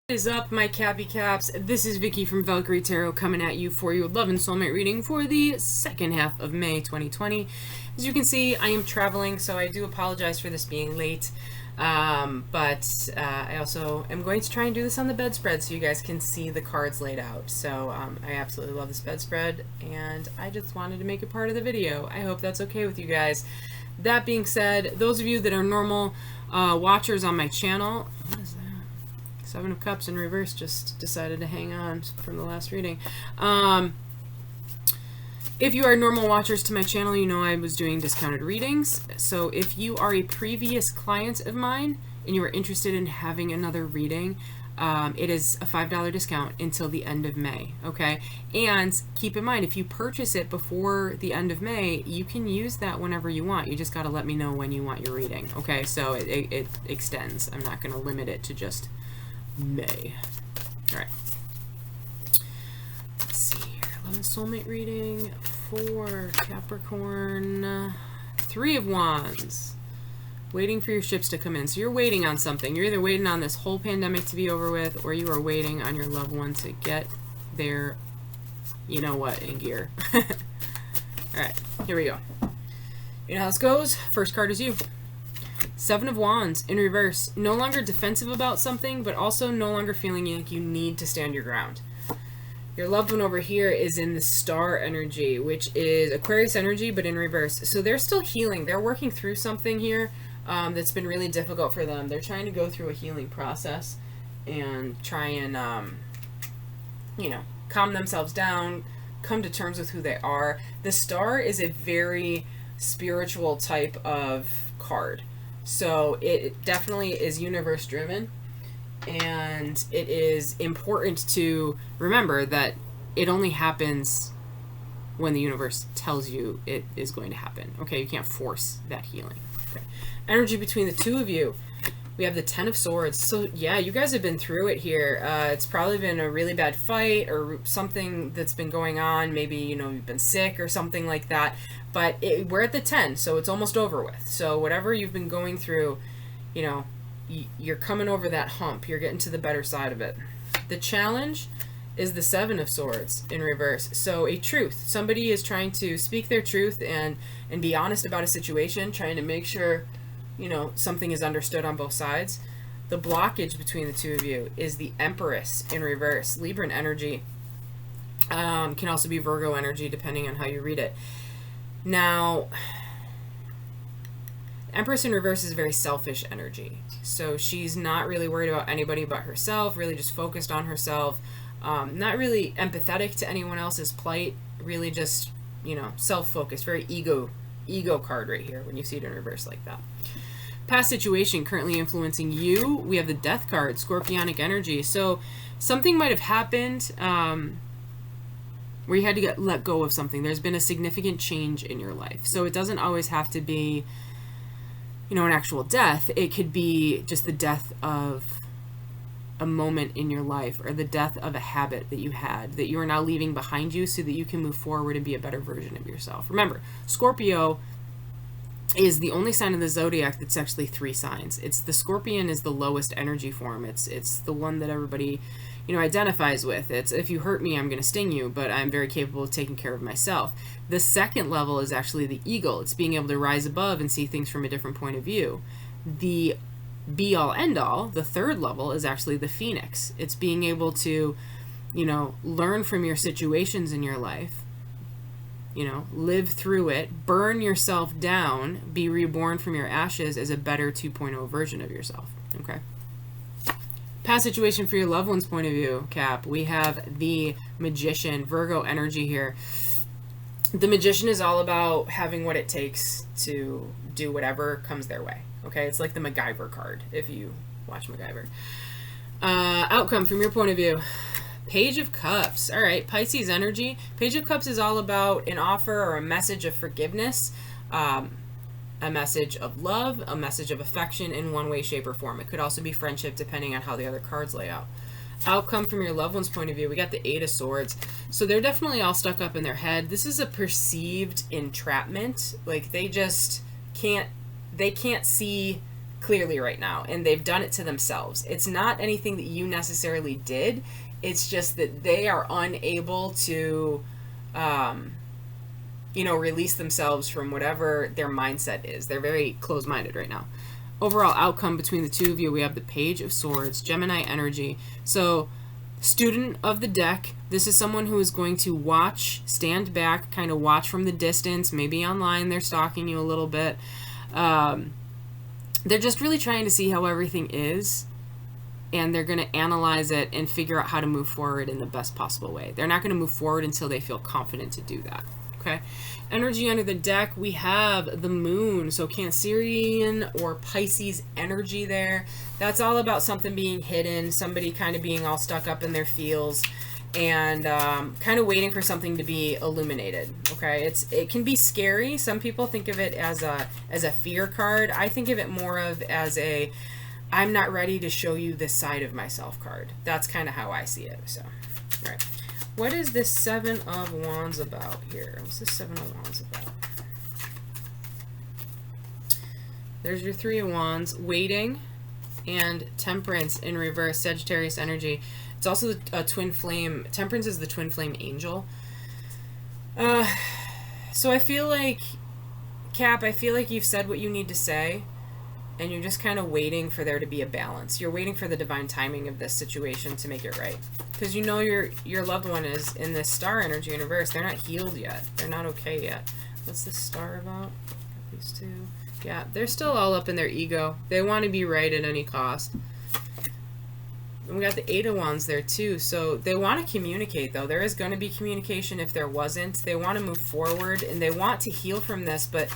What is up, my Cappy Caps? This is Vicky from Valkyrie Tarot coming at you for your love and soulmate reading for the second half of May 2020. As you can see, I am traveling, so I do apologize for this being late. But I also am going to try and do this on the bedspread so you guys can see the cards laid out. So I absolutely love this bedspread, and I just wanted to make it part of the video. I hope that's okay with you guys. That being said, those of you that are normal watchers on my channel, what is that? Seven of Cups in reverse just decided to hang on from the last reading. If you are normal watchers to my channel, you know I was doing discounted readings. So if you are a previous client of mine and you are interested in having another reading, it is a $5 discount until the end of May, okay? And keep in mind, if you purchase it before the end of May, you can use that whenever you want. You just got to let me know when you want your reading, okay? So it extends. I'm not going to limit it to just May. All right. Let's see here. Love and soulmate reading for Capricorn. Three of Wands. Waiting for your ships to come in. So you're waiting on something. You're either waiting on this whole pandemic to be over with, or you are waiting on your loved one to get their, you know what, in gear. All right. Here we go. You know how this goes? First card is you. Seven of Wands in reverse. No longer defensive about something, but also no longer feeling like you need to stand your ground. Your loved one over here is in the star energy, which is Aquarius energy, but in reverse. So they're still healing. They're working through something here that's been really difficult for them. They're trying to go through a healing process and try and, you know, calm themselves down, come to terms with who they are. The star is a very spiritual type of card. So it definitely is universe driven, and it is important to remember that it only happens when the universe tells you it is going to happen. Okay, you can't force that healing. Okay. Energy between the two of you. We have the Ten of Swords. So yeah, you guys have been through it here. It's probably been a really bad fight or something that's been going on. Maybe, you know, you've been sick or something like that. But we're at the 10, so it's almost over with. So whatever you've been going through, you know, you're coming over that hump. You're getting to the better side of it. The challenge is the Seven of Swords in reverse. So a truth. Somebody is trying to speak their truth and be honest about a situation, trying to make sure, you know, something is understood on both sides. The blockage between the two of you is the Empress in reverse. Libran energy. Can also be Virgo energy, depending on how you read it. Now, Empress in reverse is very selfish energy. So she's not really worried about anybody but herself, really just focused on herself. Not really empathetic to anyone else's plight, really just, you know, self-focused. Very ego card right here when you see it in reverse like that. Past situation currently influencing you. We have the Death card, Scorpionic energy. So something might have happened where you had to let go of something. There's been a significant change in your life. So it doesn't always have to be, you know, an actual death. It could be just the death of a moment in your life, or the death of a habit that you had that you are now leaving behind you so that you can move forward and be a better version of yourself. Remember, Scorpio is the only sign of the zodiac that's actually 3 signs. It's the Scorpion is the lowest energy form. It's the one that everybody, you know, identifies with. It's, if you hurt me, I'm going to sting you, but I'm very capable of taking care of myself. The second level is actually the eagle. It's being able to rise above and see things from a different point of view. The be-all, end-all, the third level, is actually the phoenix. It's being able to, you know, learn from your situations in your life, you know, live through it, burn yourself down, be reborn from your ashes as a better 2.0 version of yourself, okay? Past situation for your loved one's point of view, Cap. We have the Magician, Virgo energy here. The Magician is all about having what it takes to do whatever comes their way, okay? It's like the MacGyver card, if you watch MacGyver. Outcome from your point of view. Page of Cups. All right, Pisces energy. Page of Cups is all about an offer or a message of forgiveness, a message of love, a message of affection in one way, shape, or form. It could also be friendship, depending on how the other cards lay out. Outcome from your loved one's point of view. We got the Eight of Swords. So they're definitely all stuck up in their head. This is a perceived entrapment. Like, they just can't see clearly right now, and they've done it to themselves. It's not anything that you necessarily did. It's just that they are unable to, release themselves from whatever their mindset is. They're very closed-minded right now. Overall outcome between the two of you, we have the Page of Swords, Gemini energy. So, student of the deck, this is someone who is going to watch, stand back, kind of watch from the distance. Maybe online they're stalking you a little bit. They're just really trying to see how everything is, and they're going to analyze it and figure out how to move forward in the best possible way. They're not going to move forward until they feel confident to do that. Okay. Energy under the deck, we have the moon. So Cancerian or Pisces energy there. That's all about something being hidden, somebody kind of being all stuck up in their feels, and kind of waiting for something to be illuminated. Okay, it can be scary. Some people think of it as a fear card. I think of it more of as a I'm not ready to show you this side of myself card. That's kind of how I see it. So, all right. What is this Seven of Wands about here? What's this Seven of Wands about? There's your Three of Wands, waiting, and Temperance in reverse, Sagittarius energy. It's also a twin flame. Temperance is the twin flame angel. So I feel like, Cap, I feel like you've said what you need to say, and you're just kind of waiting for there to be a balance. You're waiting for the divine timing of this situation to make it right. Because you know your loved one is in this star energy universe. They're not healed yet. They're not okay yet. What's this star about? These two. Yeah, they're still all up in their ego. They want to be right at any cost. And we got the Eight of Wands there too. So they want to communicate, though. There is going to be communication if there wasn't. They want to move forward, and they want to heal from this, but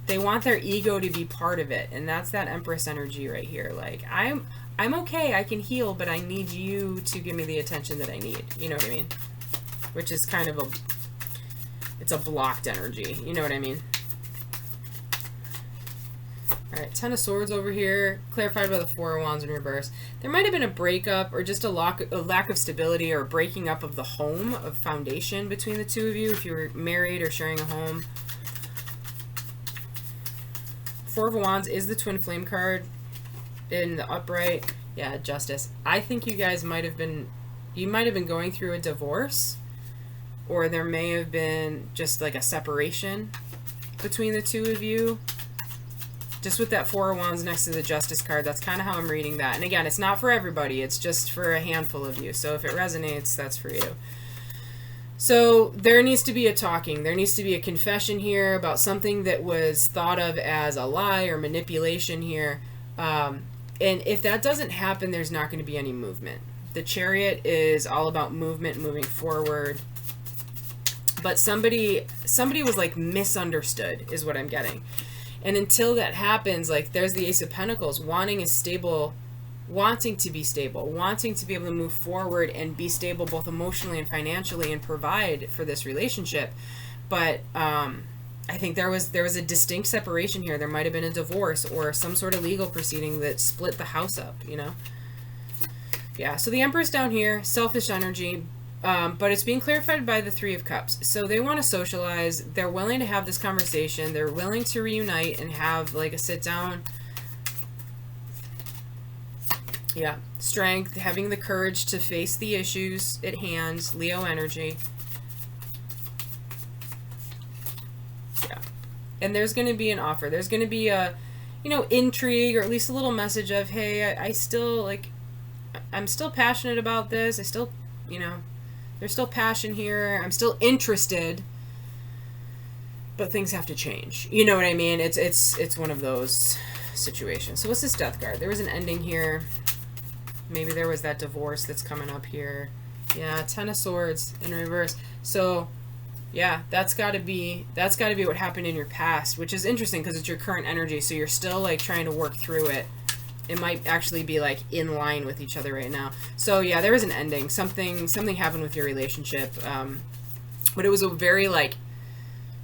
they want their ego to be part of it. And that's that Empress energy right here. Like, I'm okay, I can heal, but I need you to give me the attention that I need. You know what I mean? Which is kind of it's a blocked energy. You know what I mean? Alright, Ten of Swords over here, clarified by the Four of Wands in reverse. There might have been a breakup or just a lack of stability or a breaking up of the home, of foundation between the two of you, if you were married or sharing a home. Four of Wands is the twin flame card in the upright. Yeah, Justice. I think you guys might have been going through a divorce, or there may have been just like a separation between the two of you. Just with that Four of Wands next to the Justice card, that's kind of how I'm reading that. And again, it's not for everybody. It's just for a handful of you. So if it resonates, that's for you. So there needs to be a talking. There needs to be a confession here about something that was thought of as a lie or manipulation here. And if that doesn't happen, there's not going to be any movement. The Chariot is all about movement, moving forward. But somebody was like misunderstood is what I'm getting. And until that happens, like there's the Ace of Pentacles, wanting to be stable, wanting to be able to move forward and be stable both emotionally and financially and provide for this relationship. But I think there was a distinct separation here. There might have been a divorce or some sort of legal proceeding that split the house up, you know? Yeah, so the Empress down here, selfish energy, but it's being clarified by the Three of Cups. So they want to socialize. They're willing to have this conversation. They're willing to reunite and have like a sit down. Yeah, strength, having the courage to face the issues at hand, Leo energy. Yeah. And there's going to be an offer. There's going to be a, intrigue, or at least a little message of, hey, I still, I'm still passionate about this. I still, there's still passion here. I'm still interested, but things have to change. You know what I mean? It's one of those situations. So what's this Death card? There was an ending here. Maybe there was that divorce that's coming up here. Yeah, Ten of Swords in reverse. So, yeah, that's got to be what happened in your past, which is interesting because it's your current energy. So you're still like trying to work through it. It might actually be like in line with each other right now. So yeah, there was an ending. Something happened with your relationship, but it was a very like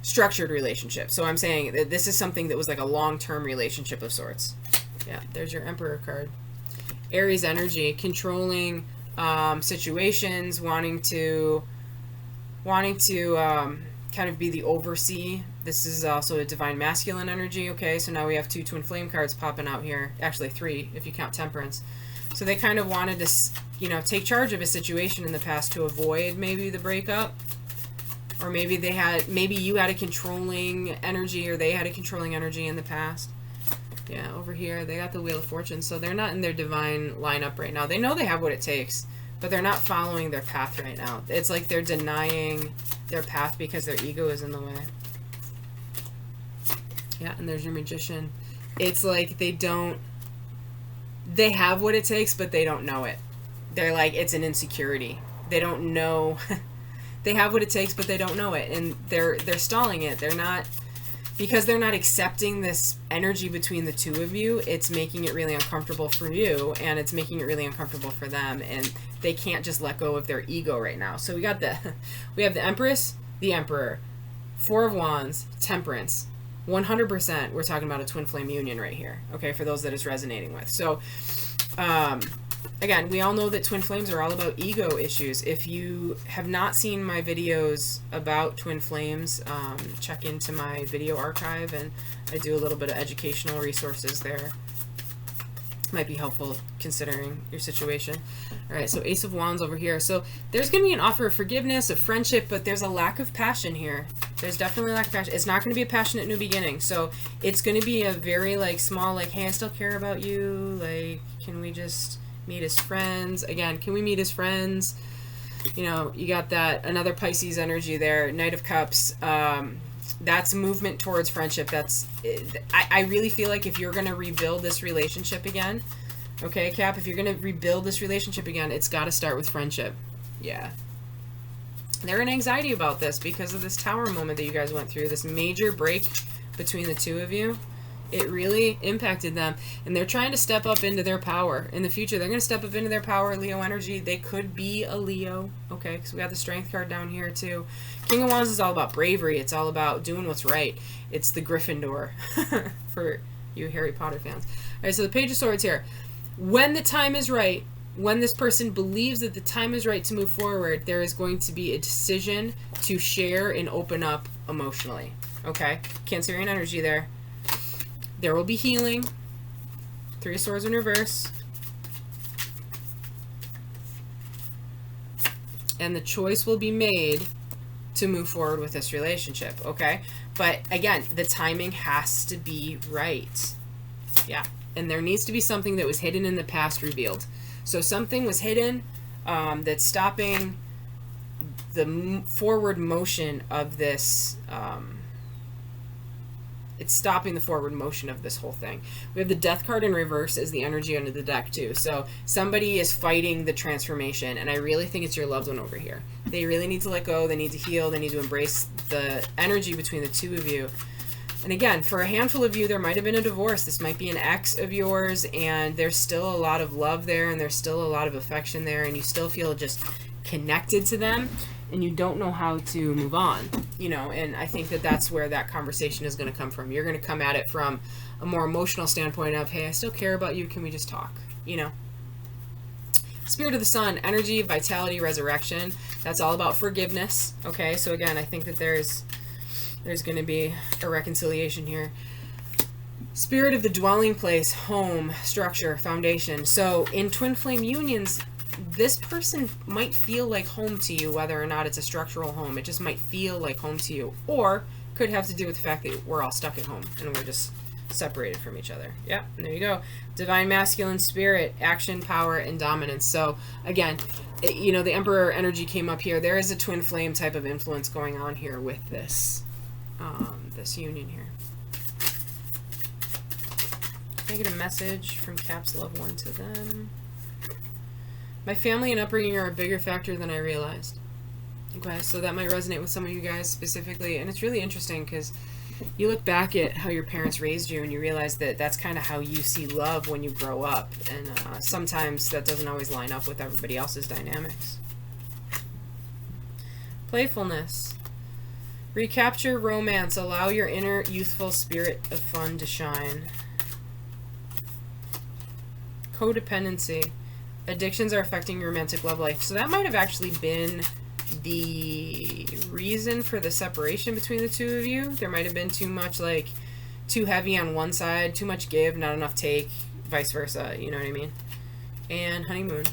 structured relationship. So I'm saying that this is something that was like a long-term relationship of sorts. Yeah, there's your Emperor card. Aries energy, controlling situations, wanting to kind of be the oversee This is also a divine masculine energy, okay? So now we have 2 twin flame cards popping out here. Actually 3, if you count temperance. So they kind of wanted to, you know, take charge of a situation in the past to avoid maybe the breakup. Or maybe maybe you had a controlling energy, or they had a controlling energy in the past. Yeah, over here, they got the Wheel of Fortune, so they're not in their divine lineup right now. They know they have what it takes, but they're not following their path right now. It's like they're denying their path because their ego is in the way. Yeah, and there's your Magician. It's like they have what it takes, but they don't know it. They're like, it's an insecurity. They don't know. They have what it takes, but they don't know it, and they're stalling it. Because they're not accepting this energy between the two of you. It's making it really uncomfortable for you, and it's making it really uncomfortable for them, and they can't just let go of their ego right now. So we have the Empress, the Emperor, 4 of Wands, Temperance. 100% we're talking about a twin flame union right here, okay, for those that it's resonating with. So again, we all know that twin flames are all about ego issues. If you have not seen my videos about twin flames, check into my video archive, and I do a little bit of educational resources there. Might be helpful considering your situation. All right, so Ace of Wands over here. So there's going to be an offer of forgiveness, of friendship, but there's a lack of passion here. There's definitely a lack of passion. It's not going to be a passionate new beginning. So it's going to be a very like small, like, hey, I still care about you. Like, can we just meet as friends? Again, can we meet as friends? You know, you got that another Pisces energy there, Knight of Cups. That's movement towards friendship. I really feel like if you're going to rebuild this relationship again, okay, Cap, if you're going to rebuild this relationship again, it's got to start with friendship. Yeah. They're in anxiety about this because of this Tower moment that you guys went through, this major break between the two of you. It really impacted them, and they're trying to step up into their power. In the future, they're going to step up into their power, Leo energy. They could be a Leo, okay, because we got the Strength card down here, too. King of Wands is all about bravery. It's all about doing what's right. It's the Gryffindor for you Harry Potter fans. All right, so the Page of Swords here. When the time is right, when this person believes that the time is right to move forward, there is going to be a decision to share and open up emotionally, okay? Cancerian energy there. There will be healing. 3 of Swords in reverse. And the choice will be made to move forward with this relationship, okay? But again, the timing has to be right. Yeah. And there needs to be something that was hidden in the past revealed. So something was hidden that's stopping the forward motion of this. It's stopping the forward motion of this whole thing. We have the Death card in reverse as the energy under the deck too. So somebody is fighting the transformation, and I really think it's your loved one over here. They really need to let go. They need to heal. They need to embrace the energy between the two of you. And again, for a handful of you, there might have been a divorce. This might be an ex of yours, and there's still a lot of love there, and there's still a lot of affection there, and you still feel just connected to them, and you don't know how to move on, you know, and I think that that's where that conversation is going to come from. You're going to come at it from a more emotional standpoint of, hey, I still care about you. Can we just talk, you know? Spirit of the Sun, energy, vitality, resurrection. That's all about forgiveness, okay? So again, I think that there's going to be a reconciliation here. Spirit of the dwelling place, home, structure, foundation. So in twin flame unions, this person might feel like home to you, whether or not it's a structural home. It just might feel like home to you, or could have to do with the fact that we're all stuck at home and we're just separated from each other. Yeah, and there you go. Divine masculine spirit, action, power, and dominance. So again, you know, the Emperor energy came up here. There is a twin flame type of influence going on here with this this union here. Can I get a message from Cap's loved one to them? My family and upbringing are a bigger factor than I realized. Okay, so that might resonate with some of you guys specifically, and it's really interesting because you look back at how your parents raised you and you realize that that's kind of how you see love when you grow up, and sometimes that doesn't always line up with everybody else's dynamics. Playfulness. Recapture romance. Allow your inner youthful spirit of fun to shine. Codependency. Addictions are affecting your romantic love life. So that might have actually been the reason for the separation between the two of you. There might have been too much, like, too heavy on one side, too much give, not enough take, vice versa, you know what I mean? And honeymoon.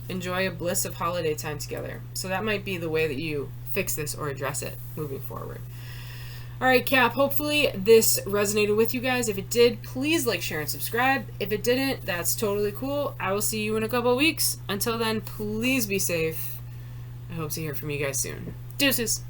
Enjoy a bliss of holiday time together. So that might be the way that you fix this or address it moving forward. All right, Cap, hopefully this resonated with you guys. If it did, please like, share, and subscribe. If it didn't, that's totally cool. I will see you in a couple of weeks. Until then, please be safe. I hope to hear from you guys soon. Deuces.